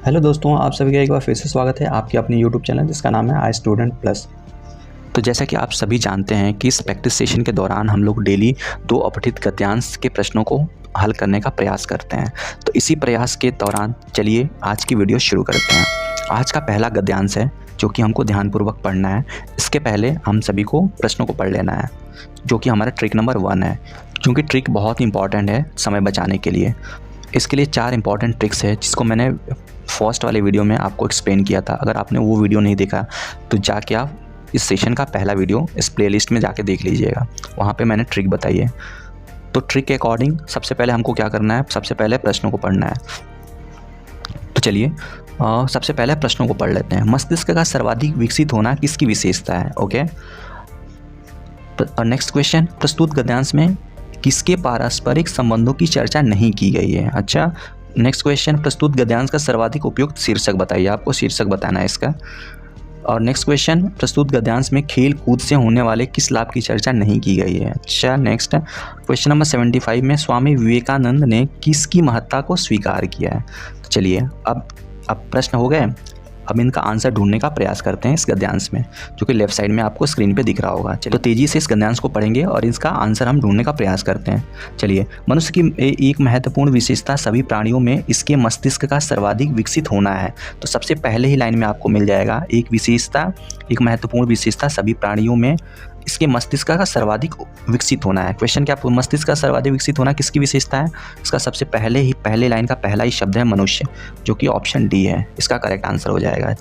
Hello दोस्तों, आप सभी का एक बार फिर से स्वागत है आपके अपने यूट्यूब चैनल जिसका नाम है आई स्टूडेंट प्लस। तो जैसा कि आप सभी जानते हैं कि इस प्रैक्टिस सेशन के दौरान हम लोग डेली 2 अपठित गद्यांश के प्रश्नों को हल करने का प्रयास करते हैं। तो इसी प्रयास के दौरान चलिए आज की वीडियो शुरू करते हैं। आज का पहला गद्यांश है जो कि हमको ध्यानपूर्वक पढ़ना है। इसके पहले हम सभी को प्रश्नों को पढ़ लेना है जो कि हमारा ट्रिक नंबर 1 है, क्योंकि ट्रिक बहुत इंपॉर्टेंट है समय बचाने के लिए। इसके लिए 4 इंपॉर्टेंट ट्रिक्स है जिसको मैंने फर्स्ट वाले वीडियो में आपको एक्सप्लेन किया था। अगर आपने वो वीडियो नहीं देखा तो जाके आप इस सेशन का पहला वीडियो इस प्लेलिस्ट में जाके देख लीजिएगा, वहाँ पे मैंने ट्रिक बताई है। तो ट्रिक के अकॉर्डिंग सबसे पहले हमको क्या करना है, सबसे पहले प्रश्नों को पढ़ना है। तो चलिए सबसे पहले प्रश्नों को पढ़ लेते हैं। मस्तिष्क का सर्वाधिक विकसित होना किसकी विशेषता है? ओके, नेक्स्ट क्वेश्चन, प्रस्तुत गद्यांश में किसके पारस्परिक संबंधों की चर्चा नहीं की गई है? अच्छा, नेक्स्ट क्वेश्चन, प्रस्तुत गद्यांश का सर्वाधिक उपयुक्त शीर्षक बताइए। आपको शीर्षक बताना है इसका। और नेक्स्ट क्वेश्चन, प्रस्तुत गद्यांश में खेल कूद से होने वाले किस लाभ की चर्चा नहीं की गई है? अच्छा, नेक्स्ट क्वेश्चन नंबर 75 में स्वामी विवेकानंद ने किसकी महत्ता को स्वीकार किया है? चलिए अब प्रश्न हो गए। अब इनका आंसर ढूंढने का प्रयास करते हैं इस गद्यांश में, जो कि लेफ्ट साइड में आपको स्क्रीन पे दिख रहा होगा। चलिए तो तेज़ी से इस गद्यांश को पढ़ेंगे और इसका आंसर हम ढूंढने का प्रयास करते हैं। चलिए, मनुष्य की एक महत्वपूर्ण विशेषता सभी प्राणियों में इसके मस्तिष्क का सर्वाधिक विकसित होना है। तो सबसे पहले ही लाइन में आपको मिल जाएगा एक महत्वपूर्ण विशेषता सभी प्राणियों में इसके मस्तिष्क का सर्वाधिक विकसित होना है। क्वेश्चन क्या, मस्तिष्क का सर्वाधिक विकसित होना किसकी विशेषता है? इसका सबसे पहले लाइन का पहला ही शब्द है मनुष्य, जो कि ऑप्शन डी है, इसका करेक्ट आंसर हो जाएगा।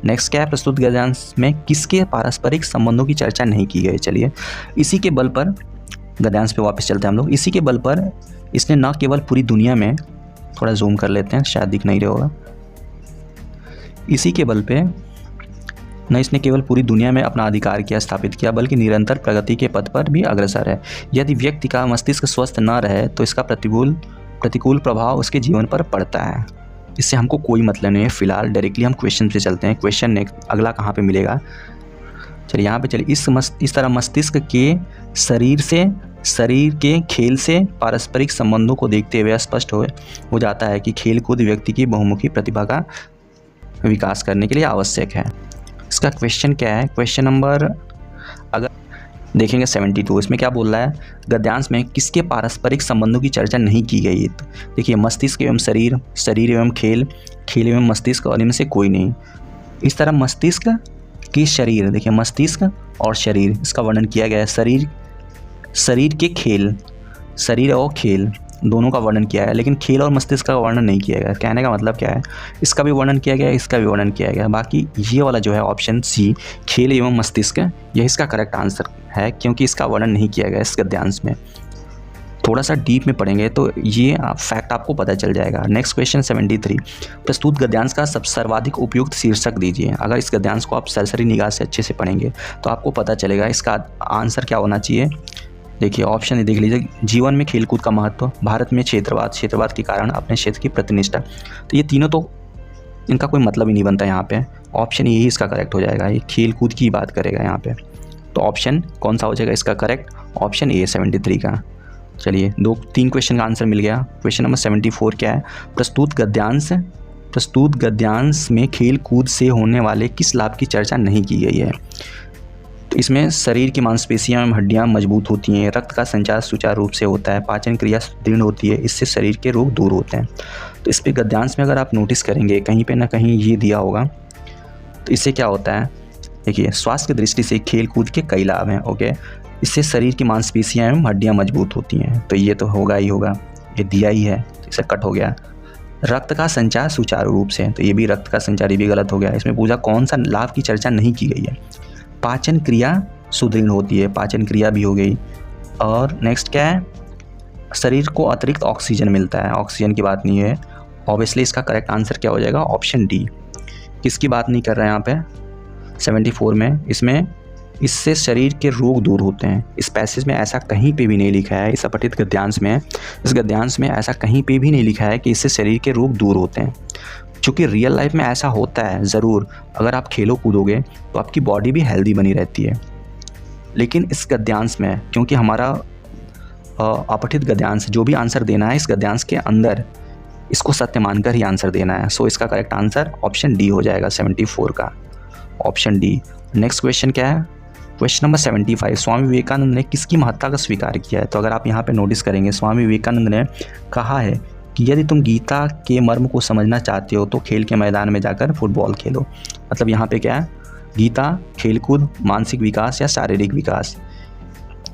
नेक्स्ट क्या है, प्रस्तुत गद्यांश में किसके पारस्परिक संबंधों की चर्चा नहीं की गई? चलिए इसी के बल पर गद्यांश पे वापस चलते हैं हम लोग। इसी के बल पर इसने न केवल पूरी दुनिया में, थोड़ा जूम कर लेते हैं शायद दिख नहीं रहा होगा, इसी के बल पे न इसने केवल पूरी दुनिया में अपना अधिकार किया, स्थापित किया, बल्कि निरंतर प्रगति के पथ पर भी अग्रसर है। यदि व्यक्ति का मस्तिष्क स्वस्थ न रहे तो इसका प्रतिकूल प्रभाव उसके जीवन पर पड़ता है। इससे हमको कोई मतलब नहीं है। फिलहाल डायरेक्टली हम क्वेश्चन पे चलते हैं। क्वेश्चन नेक्स्ट अगला कहाँ पे मिलेगा? चलिए यहाँ पे चलिए, इस तरह मस्तिष्क के शरीर के खेल से पारस्परिक संबंधों को देखते हुए स्पष्ट हो जाता है कि खेल कूद व्यक्ति की बहुमुखी प्रतिभा का विकास करने के लिए आवश्यक है। इसका क्वेश्चन क्या है? क्वेश्चन नंबर अगर देखेंगे 72, इसमें क्या बोल रहा है? गद्यांश में किसके पारस्परिक संबंधों की चर्चा नहीं की गई? तो देखिए, मस्तिष्क एवं शरीर एवं खेल एवं मस्तिष्क, और इनमें से कोई नहीं। इस तरह मस्तिष्क की शरीर, देखिए मस्तिष्क और शरीर, इसका वर्णन किया गया है। शरीर के खेल, शरीर और खेल दोनों का वर्णन किया है, लेकिन खेल और मस्तिष्क का वर्णन नहीं किया गया। कहने का मतलब क्या है, इसका भी वर्णन किया गया, इसका भी वर्णन किया गया। बाकी ये वाला जो है ऑप्शन सी, खेल एवं मस्तिष्क, यह इसका करेक्ट आंसर है, क्योंकि इसका वर्णन नहीं किया गया इस गद्यांश में। थोड़ा सा डीप में पढ़ेंगे तो ये फैक्ट आपको पता चल जाएगा। नेक्स्ट क्वेश्चन 73, प्रस्तुत गद्यांश का सर्वाधिक उपयुक्त शीर्षक दीजिए। अगर इस गद्यांश को आप सरसरी निगाह से अच्छे से पढ़ेंगे तो आपको पता चलेगा इसका आंसर क्या होना चाहिए। देखिए ऑप्शन देख लीजिए, जीवन में खेलकूद का महत्व, भारत में क्षेत्रवाद के कारण अपने क्षेत्र की प्रतिनिष्ठा। तो ये तीनों तो इनका कोई मतलब ही नहीं बनता यहाँ पे। ऑप्शन यही इसका करेक्ट हो जाएगा, ये खेल कूद की बात करेगा यहाँ पे। तो ऑप्शन कौन सा हो जाएगा इसका करेक्ट? ऑप्शन ए 73 का। चलिए 3 क्वेश्चन का आंसर मिल गया। क्वेश्चन नंबर 74 क्या है? प्रस्तुत गद्यांश में खेल कूद से होने वाले किस लाभ की चर्चा नहीं की गई है? तो इसमें शरीर की मांसपेशियां एवं हड्डियां मजबूत होती हैं, रक्त का संचार सुचारू रूप से होता है, पाचन क्रिया दृढ़ होती है, इससे शरीर के रोग दूर होते हैं। तो इस पे गद्यांश में अगर आप नोटिस करेंगे कहीं पे ना कहीं ये दिया होगा। तो इससे क्या होता है, देखिए स्वास्थ्य की दृष्टि से खेल कूद के कई लाभ हैं। ओके, इससे शरीर की मांसपेशियां एवं हड्डियाँ मजबूत होती हैं, तो ये तो होगा ही होगा, ये दिया ही है, इसे कट हो गया। रक्त का संचार सुचारू रूप से, तो ये भी रक्त का संचार, ये भी गलत हो गया। इसमें पूछा कौन सा लाभ की चर्चा नहीं की गई है? पाचन क्रिया सुदृढ़ होती है, पाचन क्रिया भी हो गई। और नेक्स्ट क्या है? शरीर को अतिरिक्त ऑक्सीजन मिलता है, ऑक्सीजन की बात नहीं है। ऑब्वियसली इसका करेक्ट आंसर क्या हो जाएगा? Option D. किसकी बात नहीं कर रहे हैं यहाँ पे 74 में? इसमें इससे शरीर के रोग दूर होते हैं। इस पैसेज में ऐसा कहीं पे भी नहीं लिखा है, इस अपठित गद्यांश में, इस गद्यांश में ऐसा कहीं पे भी नहीं लिखा है कि इससे शरीर के रोग दूर होते हैं। चूँकि रियल लाइफ में ऐसा होता है ज़रूर, अगर आप खेलो कूदोगे तो आपकी बॉडी भी हेल्दी बनी रहती है। लेकिन इस गद्यांश में, क्योंकि हमारा अपठित गद्यांश जो भी आंसर देना है इस गद्यांश के अंदर इसको सत्य मानकर ही आंसर देना है। सो इसका करेक्ट आंसर ऑप्शन डी हो जाएगा 74 का, ऑप्शन डी। नेक्स्ट क्वेश्चन क्या है? क्वेश्चन नंबर 75, स्वामी विवेकानंद ने किसकी महत्ता का स्वीकार किया है? तो अगर आप यहाँ पे नोटिस करेंगे, स्वामी विवेकानंद ने कहा है कि यदि तुम गीता के मर्म को समझना चाहते हो तो खेल के मैदान में जाकर फुटबॉल खेलो। मतलब यहाँ पे क्या है? गीता, खेलकूद, मानसिक विकास या शारीरिक विकास,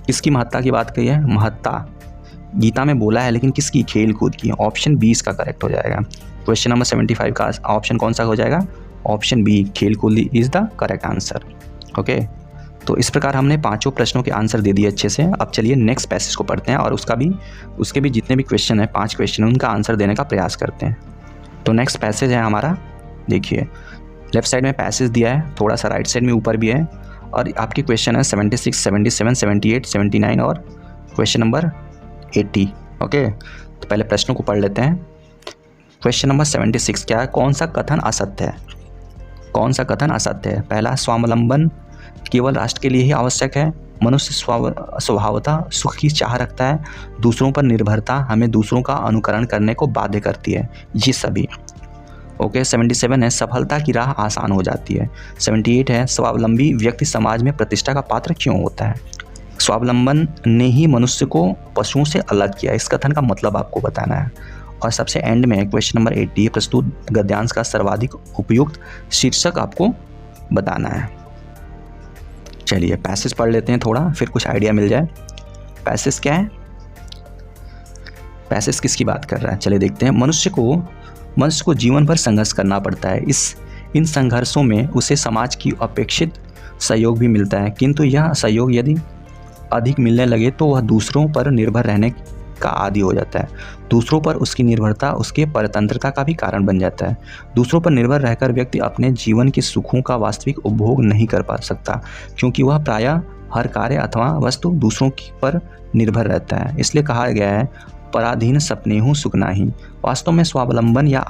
किसकी महत्ता की बात कही है? महत्ता गीता में बोला है, लेकिन किसकी? खेल कूद की। ऑप्शन बी इसका करेक्ट हो जाएगा। क्वेश्चन नंबर 75 का ऑप्शन कौन सा हो जाएगा? ऑप्शन बी, खेल कूद is the correct answer. Okay, तो इस प्रकार हमने पांचों प्रश्नों के आंसर दे दिए अच्छे से। अब चलिए नेक्स्ट पैसेज को पढ़ते हैं और उसके भी जितने भी क्वेश्चन हैं, 5 क्वेश्चन, उनका आंसर देने का प्रयास करते हैं। तो नेक्स्ट पैसेज है हमारा, देखिए लेफ्ट साइड में पैसेज दिया है, थोड़ा सा राइट साइड में ऊपर भी है, और आपकी क्वेश्चन है 76, 77, 78, 79 और क्वेश्चन नंबर 80। ओके, तो पहले प्रश्नों को पढ़ लेते हैं। क्वेश्चन नंबर 76 क्या है? कौन सा कथन असत्य है? कौन सा कथन असत्य है? पहला, स्वावलंबन केवल राष्ट्र के लिए ही आवश्यक है। मनुष्य स्वभावतः सुख की चाह रखता है। दूसरों पर निर्भरता हमें दूसरों का अनुकरण करने को बाध्य करती है। ये सभी। ओके, 77 है, सफलता की राह आसान हो जाती है। 78 है, स्वावलंबी व्यक्ति समाज में प्रतिष्ठा का पात्र क्यों होता है? स्वावलंबन ने ही मनुष्य को पशुओं से अलग किया। इस कथन का मतलब आपको बताना है। और सबसे एंड में क्वेश्चन नंबर 80, प्रस्तुत गद्यांश का सर्वाधिक उपयुक्त शीर्षक आपको बताना है। चलिए पैसेज पढ़ लेते हैं थोड़ा, फिर कुछ आइडिया मिल जाए। पैसेज क्या है? पैसेज किसकी बात कर रहा है? चलिए देखते हैं। मनुष्य को जीवन भर संघर्ष करना पड़ता है। इन संघर्षों में उसे समाज की अपेक्षित सहयोग भी मिलता है, किंतु यह सहयोग यदि अधिक मिलने लगे तो वह दूसरों पर निर्भर रहने का आदी हो जाता है। दूसरों पर उसकी निर्भरता उसके परतंत्रता का भी कारण बन जाता है। दूसरों पर निर्भर रहकर व्यक्ति अपने जीवन के सुखों का वास्तविक उपभोग नहीं कर पा सकता, क्योंकि वह प्रायः हर कार्य अथवा वस्तु दूसरों पर निर्भर रहता है। इसलिए कहा गया है, पराधीन सपनेहु सुख नाही। वास्तव में स्वावलंबन या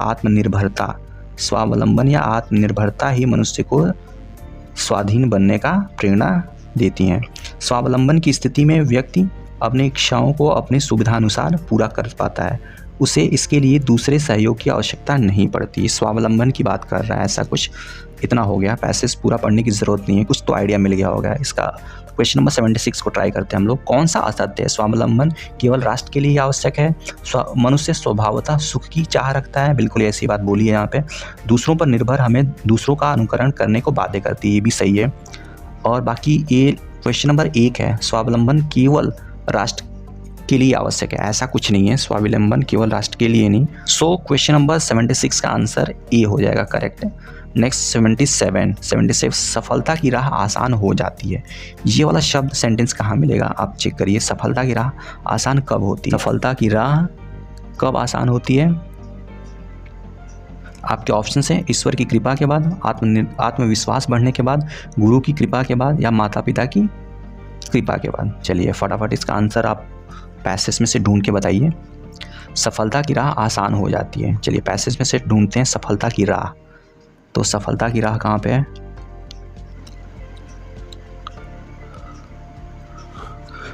आत्मनिर्भरता ही मनुष्य को स्वाधीन बनने का प्रेरणा देती हैं। स्वावलंबन की स्थिति में व्यक्ति अपनी इच्छाओं को अपनी सुविधानुसार पूरा कर पाता है। उसे इसके लिए दूसरे सहयोग की आवश्यकता नहीं पड़ती। स्वावलंबन की बात कर रहा है, ऐसा कुछ। इतना हो गया, पैसेज पूरा पढ़ने की ज़रूरत नहीं है, कुछ तो आइडिया मिल गया होगा इसका। क्वेश्चन नंबर 76 को ट्राई करते हैं हम लोग। कौन सा असत्य है? स्वावलंबन केवल राष्ट्र के लिए आवश्यक है। मनुष्य स्वभावतः सुख की चाह रखता है। बिल्कुल ऐसी बात बोली है यहाँ पे। दूसरों पर निर्भर हमें दूसरों का अनुकरण करने को बाध्य करती है, ये भी सही है। और बाकी ये क्वेश्चन नंबर 1 है, स्वावलंबन केवल राष्ट्र के लिए आवश्यक है। ऐसा कुछ नहीं है, स्वावलंबन केवल राष्ट्र के लिए नहीं। सो क्वेश्चन नंबर 76 का आंसर ए हो जाएगा, करेक्ट है। नेक्स्ट 77, सफलता की राह आसान हो जाती है। ये वाला शब्द सेंटेंस कहाँ मिलेगा? आप चेक करिए। सफलता की राह आसान कब होती है? सफलता की राह कब आसान होती है? आपके ऑप्शन है, ईश्वर की कृपा के बाद, आत्मविश्वास बढ़ने के बाद, गुरु की कृपा के बाद, या माता पिता की कृपा के बाद। चलिए फटाफट इसका आंसर आप पैसेज में से ढूंढ के बताइए। सफलता की राह आसान हो जाती है। चलिए पैसेज में से ढूंढते हैं सफलता की राह। तो सफलता की राह कहाँ पे है?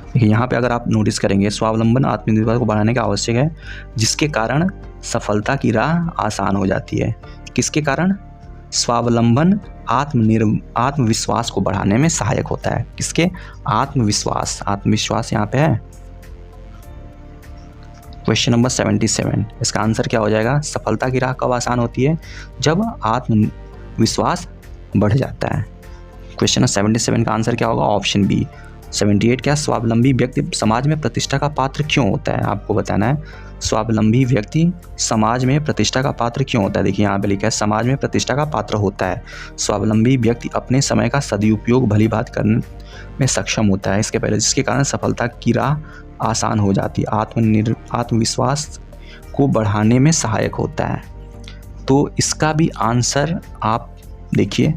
देखिए यहाँ पे अगर आप नोटिस करेंगे, स्वावलंबन आत्मनिर्भर को बढ़ाने का आवश्यक है, जिसके कारण सफलता की राह आसान हो जाती है। किसके कारण? स्वावलंबन आत्मविश्वास को बढ़ाने में सहायक होता है। किसके? आत्मविश्वास यहाँ पे है। क्वेश्चन नंबर 77, इसका आंसर क्या हो जाएगा? सफलता की राह कब आसान होती है? जब आत्मविश्वास बढ़ जाता है। क्वेश्चन नंबर 77 का आंसर क्या होगा? Option B. 78 क्या? स्वावलंबी व्यक्ति समाज में प्रतिष्ठा का पात्र क्यों होता है? आपको बताना है, स्वावलंबी व्यक्ति समाज में प्रतिष्ठा का पात्र क्यों होता है। देखिए यहाँ पे लिखा है, समाज में प्रतिष्ठा का पात्र होता है। स्वावलंबी व्यक्ति अपने समय का सदुपयोग भली बात करने में सक्षम होता है। इसके पहले, जिसके कारण सफलता की राह आसान हो जाती है, आत्मविश्वास को बढ़ाने में सहायक होता है। तो इसका भी आंसर आप देखिए,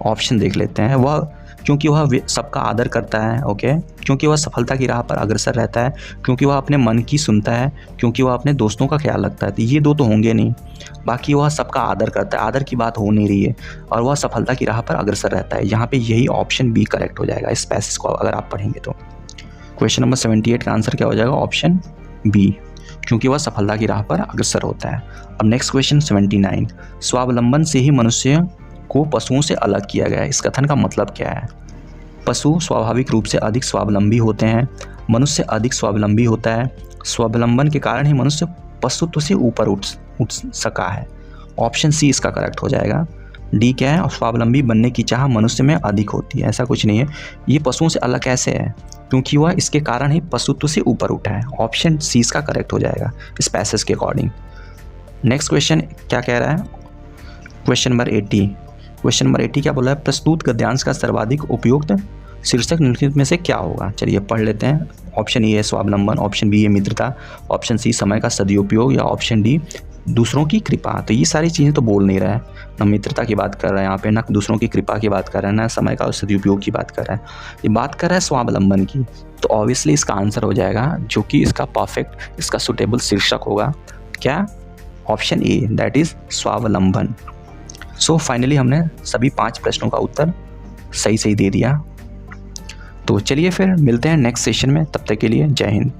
ऑप्शन देख लेते हैं। वह क्योंकि वह सबका आदर करता है, ओके, क्योंकि वह सफलता की राह पर अग्रसर रहता है, क्योंकि वह अपने मन की सुनता है, क्योंकि वह अपने दोस्तों का ख्याल रखता है। तो ये दो तो होंगे नहीं। बाकी वह सबका आदर करता है, आदर की बात हो नहीं रही है, और वह सफलता की राह पर अग्रसर रहता है। यहाँ पे यही ऑप्शन बी करेक्ट हो जाएगा इस पैसेज को अगर आप पढ़ेंगे तो। क्वेश्चन नंबर 78 का आंसर क्या हो जाएगा? ऑप्शन बी, क्योंकि वह सफलता की राह पर अग्रसर होता है। अब नेक्स्ट क्वेश्चन 79, स्वावलंबन से ही मनुष्य को पशुओं से अलग किया गया है। इस कथन का मतलब क्या है? पशु स्वाभाविक रूप से अधिक स्वावलंबी होते हैं, मनुष्य अधिक स्वावलंबी होता है। स्वावलंबन के कारण ही मनुष्य पशुत्व से ऊपर उठ सका है। ऑप्शन सी इसका करेक्ट हो जाएगा। डी क्या है? स्वावलंबी बनने की चाह मनुष्य में अधिक होती है। ऐसा कुछ नहीं है। ये पशुओं से अलग कैसे है? क्योंकि वह इसके कारण ही पशुत्व से ऊपर उठा है। ऑप्शन सी इसका करेक्ट हो जाएगा इस पैसेज के अकॉर्डिंग। नेक्स्ट क्वेश्चन क्या कह रहा है? Question number 80। क्वेश्चन नंबर 80 क्या बोला है? प्रस्तुत गद्यांश का सर्वाधिक उपयुक्त शीर्षक निम्नलिखित में से क्या होगा? चलिए पढ़ लेते हैं। ऑप्शन ए है स्वावलंबन, ऑप्शन बी है मित्रता, ऑप्शन सी समय का सदुपयोग, या ऑप्शन डी दूसरों की कृपा। तो ये सारी चीज़ें तो बोल नहीं रहा है, ना मित्रता की बात कर रहा है यहाँ पे, ना दूसरों की कृपा की बात कर रहा है, ना समय का सदुपयोग की बात कर रहा है। ये बात कर रहा है स्वावलंबन की। तो ऑब्वियसली इसका आंसर हो जाएगा जो कि इसका परफेक्ट, इसका सुटेबल शीर्षक होगा क्या? ऑप्शन ए, दैट इज स्वावलंबन। सो फाइनली हमने सभी 5 प्रश्नों का उत्तर सही दे दिया। तो चलिए फिर मिलते हैं नेक्स्ट सेशन में, तब तक के लिए जय हिंद।